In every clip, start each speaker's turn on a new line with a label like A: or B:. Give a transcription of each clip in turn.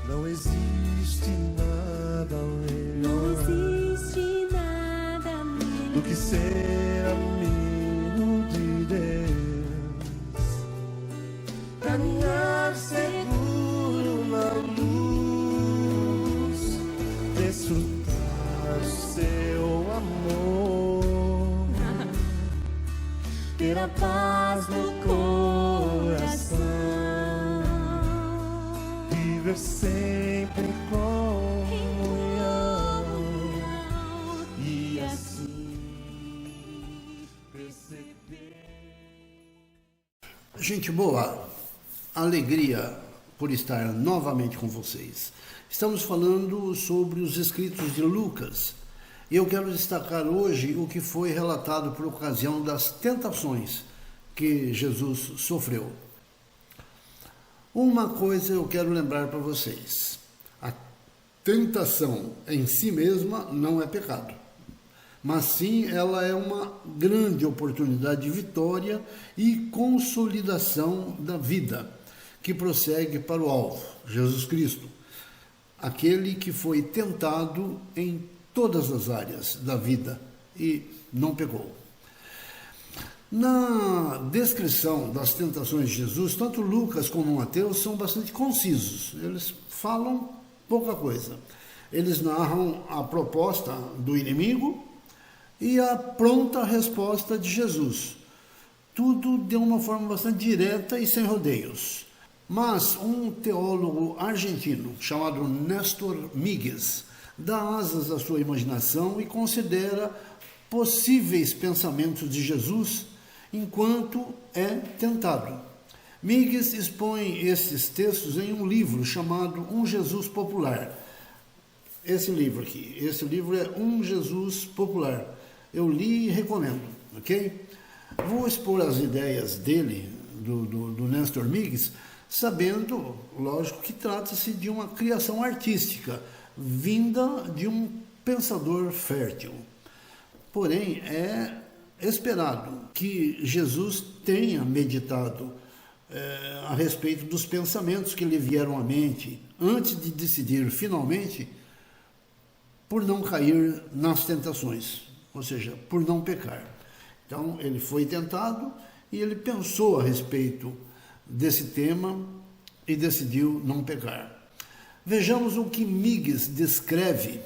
A: Não existe nada melhor do que ser amigo de Deus, caminhar seguro na luz, desfrutar o seu amor, ter a paz no coração, viver sempre em comunhão e assim perceber.
B: Gente boa, alegria por estar novamente com vocês. Estamos falando sobre os escritos de Lucas. Eu quero destacar hoje o que foi relatado por ocasião das tentações que Jesus sofreu. Uma coisa eu quero lembrar para vocês: a tentação em si mesma não é pecado, mas sim ela é uma grande oportunidade de vitória e consolidação da vida, que prossegue para o alvo, Jesus Cristo, aquele que foi tentado em todas as áreas da vida e não pecou. Na descrição das tentações de Jesus, tanto Lucas como Mateus são bastante concisos. Eles falam pouca coisa. Eles narram a proposta do inimigo e a pronta resposta de Jesus. Tudo de uma forma bastante direta e sem rodeios. Mas um teólogo argentino chamado Néstor Míguez dá asas à sua imaginação e considera possíveis pensamentos de Jesus enquanto é tentado. Míguez expõe esses textos em um livro chamado Um Jesus Popular. Esse livro é Um Jesus Popular. Eu li e recomendo, ok? Vou expor as ideias dele, do Néstor Míguez, sabendo, lógico, que trata-se de uma criação artística, vinda de um pensador fértil. Porém, é esperado que Jesus tenha meditado a respeito dos pensamentos que lhe vieram à mente, antes de decidir finalmente por não cair nas tentações, ou seja, por não pecar. Então, ele foi tentado e ele pensou a respeito desse tema e decidiu não pecar. Vejamos o que Míguez descreve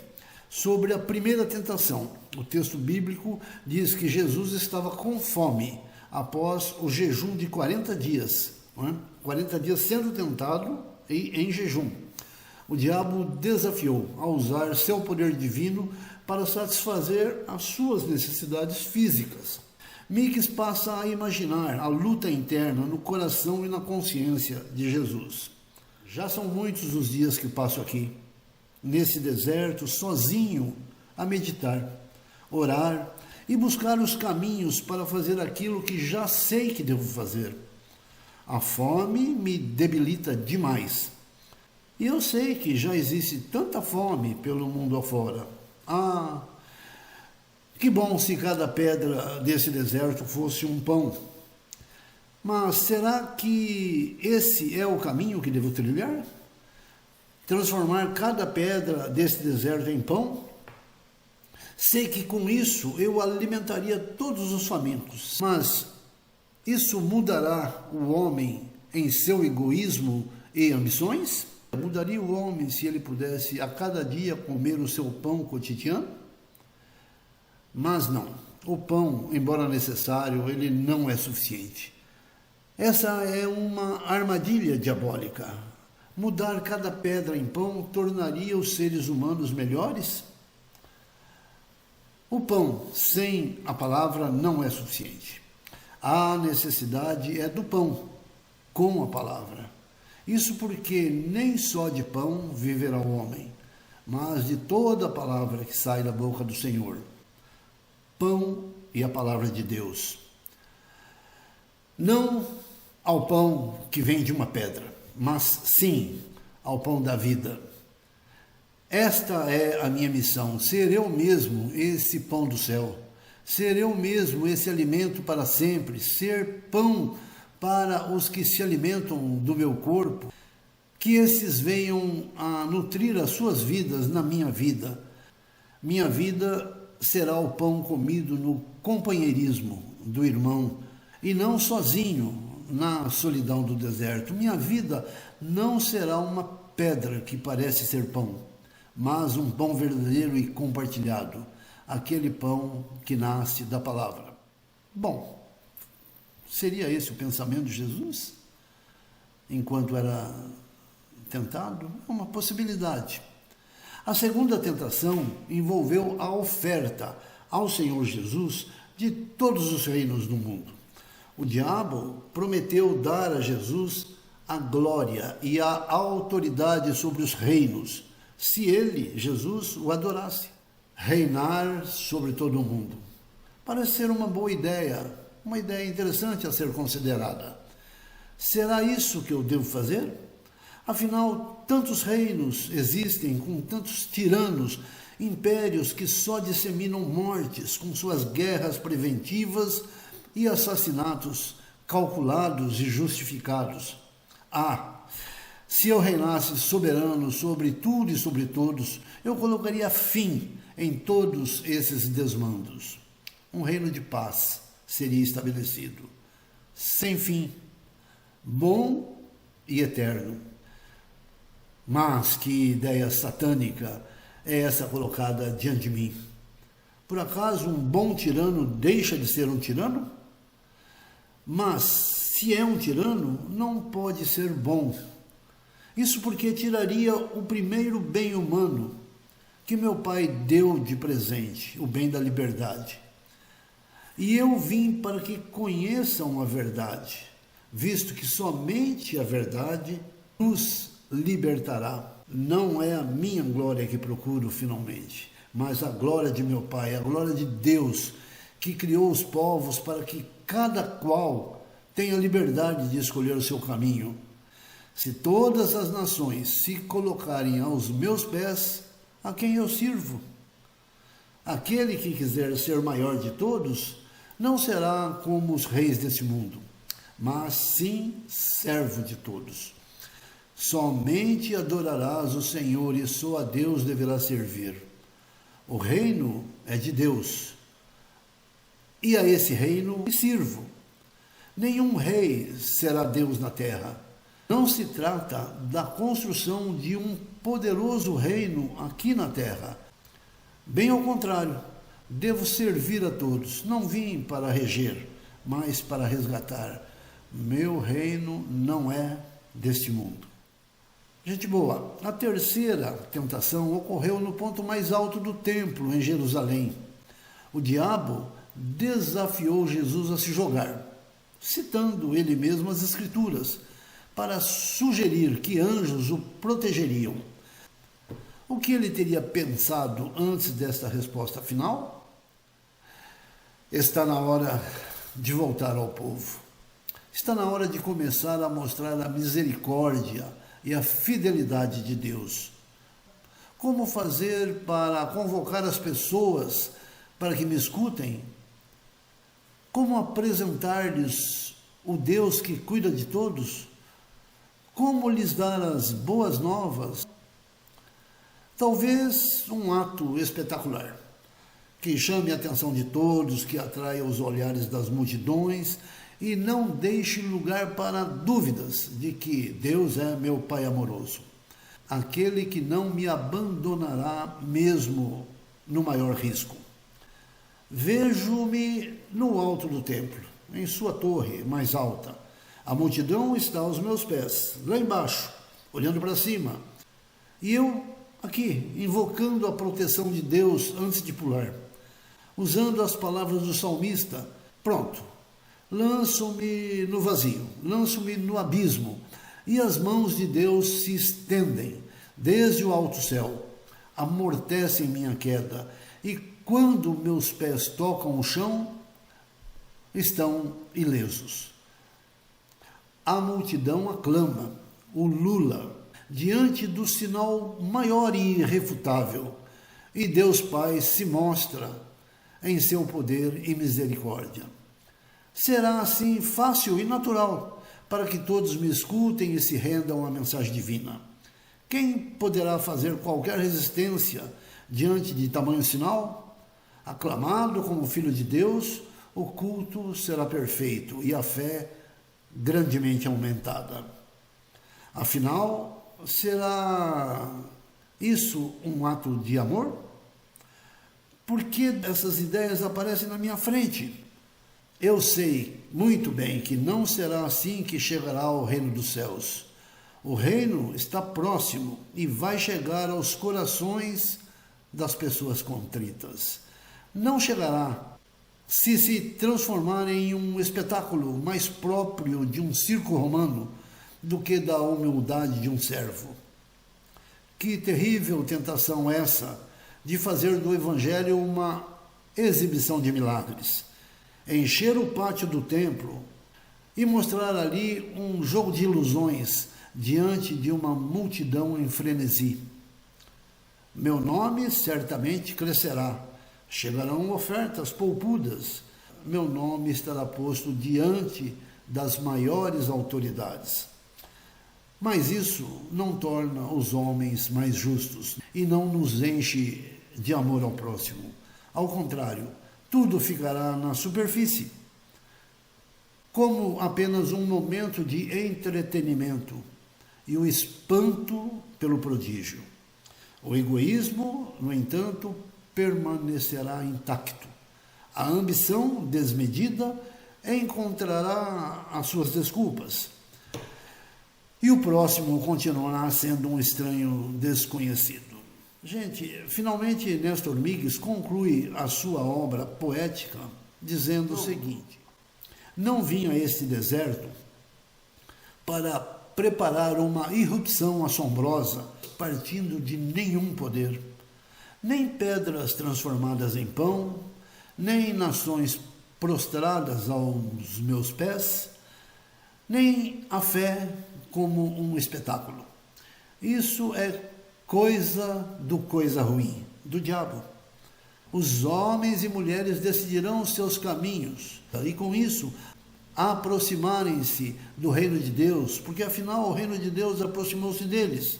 B: sobre a primeira tentação. O texto bíblico diz que Jesus estava com fome após o jejum de 40 dias. 40 dias sendo tentado e em jejum. O diabo desafiou a usar seu poder divino para satisfazer as suas necessidades físicas. Míguez passa a imaginar a luta interna no coração e na consciência de Jesus. Já são muitos os dias que passo aqui, nesse deserto, sozinho, a meditar, orar e buscar os caminhos para fazer aquilo que já sei que devo fazer. A fome me debilita demais. E eu sei que já existe tanta fome pelo mundo afora. Ah, que bom se cada pedra desse deserto fosse um pão. Mas será que esse é o caminho que devo trilhar? Transformar cada pedra desse deserto em pão? Sei que com isso eu alimentaria todos os famintos, mas isso mudará o homem em seu egoísmo e ambições? Mudaria o homem se ele pudesse a cada dia comer o seu pão cotidiano? Mas não, o pão, embora necessário, ele não é suficiente. Essa é uma armadilha diabólica. Mudar cada pedra em pão tornaria os seres humanos melhores? O pão sem a palavra não é suficiente. A necessidade é do pão com a palavra. Isso porque nem só de pão viverá o homem, mas de toda a palavra que sai da boca do Senhor. Pão e a palavra de Deus. Não ao pão que vem de uma pedra, mas sim ao pão da vida. Esta é a minha missão, ser eu mesmo esse pão do céu, ser eu mesmo esse alimento para sempre, ser pão para os que se alimentam do meu corpo. que esses venham a nutrir as suas vidas na minha vida. Minha vida será o pão comido no companheirismo do irmão e não sozinho na solidão do deserto. Minha vida não será uma pedra que parece ser pão, mas um pão verdadeiro e compartilhado, aquele pão que nasce da palavra. Bom, seria esse o pensamento de Jesus enquanto era tentado? É uma possibilidade. A segunda tentação envolveu a oferta ao Senhor Jesus de todos os reinos do mundo. O diabo prometeu dar a Jesus a glória e a autoridade sobre os reinos, se ele, Jesus, o adorasse. Reinar sobre todo o mundo. Parece ser uma boa ideia, uma ideia interessante a ser considerada. Será isso que eu devo fazer? Afinal, tantos reinos existem com tantos tiranos, impérios que só disseminam mortes com suas guerras preventivas e assassinatos calculados e justificados. Se eu reinasse soberano sobre tudo e sobre todos, eu colocaria fim em todos esses desmandos. Um reino de paz seria estabelecido, sem fim, bom e eterno. Mas que ideia satânica é essa colocada diante de mim? Por acaso um bom tirano deixa de ser um tirano? Mas se é um tirano, não pode ser bom. Isso porque tiraria o primeiro bem humano que meu pai deu de presente, o bem da liberdade. E eu vim para que conheçam a verdade, visto que somente a verdade nos libertará. Não é a minha glória que procuro finalmente, mas a glória de meu Pai, a glória de Deus, que criou os povos para que cada qual tenha liberdade de escolher o seu caminho. Se todas as nações se colocarem aos meus pés, a quem eu sirvo? Aquele que quiser ser maior de todos, não será como os reis desse mundo, mas sim servo de todos. Somente adorarás o Senhor e só a Deus deverás servir. O reino é de Deus, e a esse reino sirvo. Nenhum rei será Deus na terra. Não se trata da construção de um poderoso reino aqui na terra. Bem ao contrário, devo servir a todos. Não vim para reger, mas para resgatar. Meu reino não é deste mundo. Gente boa, a terceira tentação ocorreu no ponto mais alto do templo, em Jerusalém. O diabo desafiou Jesus a se jogar, citando ele mesmo as Escrituras, para sugerir que anjos o protegeriam. O que ele teria pensado antes desta resposta final? Está na hora de voltar ao povo. Está na hora de começar a mostrar a misericórdia e a fidelidade de Deus. Como fazer para convocar as pessoas para que me escutem? Como apresentar-lhes o Deus que cuida de todos? Como lhes dar as boas novas? Talvez um ato espetacular, que chame a atenção de todos, que atraia os olhares das multidões e não deixe lugar para dúvidas de que Deus é meu Pai amoroso, aquele que não me abandonará mesmo no maior risco. Vejo-me no alto do templo, em sua torre mais alta. A multidão está aos meus pés, lá embaixo, olhando para cima. E eu aqui, invocando a proteção de Deus antes de pular, usando as palavras do salmista. Pronto, lanço-me no vazio, lanço-me no abismo, e as mãos de Deus se estendem desde o alto céu, amortecem minha queda, e quando meus pés tocam o chão, estão ilesos. A multidão aclama, ulula, diante do sinal maior e irrefutável, e Deus Pai se mostra em seu poder e misericórdia. Será assim fácil e natural para que todos me escutem e se rendam à mensagem divina. Quem poderá fazer qualquer resistência diante de tamanho sinal? Aclamado como Filho de Deus, o culto será perfeito e a fé grandemente aumentada. Afinal, será isso um ato de amor? Por que essas ideias aparecem na minha frente? Eu sei muito bem que não será assim que chegará ao reino dos céus. O reino está próximo e vai chegar aos corações das pessoas contritas. Não chegará se transformar em um espetáculo mais próprio de um circo romano do que da humildade de um servo. Que terrível tentação essa de fazer do Evangelho uma exibição de milagres. Encher o pátio do templo e mostrar ali um jogo de ilusões diante de uma multidão em frenesi. Meu nome certamente crescerá, chegarão ofertas poupudas, meu nome estará posto diante das maiores autoridades. Mas isso não torna os homens mais justos e não nos enche de amor ao próximo. Ao contrário, tudo ficará na superfície, como apenas um momento de entretenimento e o espanto pelo prodígio. O egoísmo, no entanto, permanecerá intacto. A ambição desmedida encontrará as suas desculpas. E o próximo continuará sendo um estranho desconhecido. Gente, finalmente Néstor Migues conclui a sua obra poética dizendo o seguinte: não vim a este deserto para preparar uma irrupção assombrosa partindo de nenhum poder, nem pedras transformadas em pão, nem nações prostradas aos meus pés, nem a fé como um espetáculo. Isso é coisa ruim, do diabo. Os homens e mulheres decidirão os seus caminhos, e com isso aproximarem-se do reino de Deus, porque afinal o reino de Deus aproximou-se deles.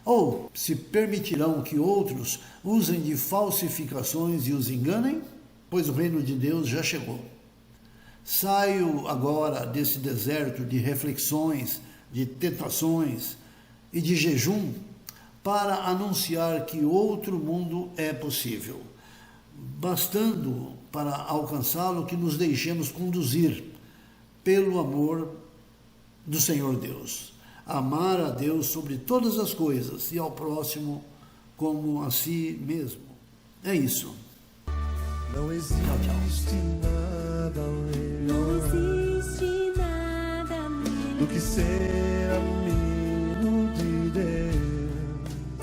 B: Ou se permitirão que outros usem de falsificações e os enganem, pois o reino de Deus já chegou. Saio agora desse deserto de reflexões, de tentações e de jejum para anunciar que outro mundo é possível, bastando para alcançá-lo que nos deixemos conduzir pelo amor do Senhor Deus. Amar a Deus sobre todas as coisas e ao próximo como a si mesmo. É isso.
A: Não existe nada melhor do que ser amigo de Deus.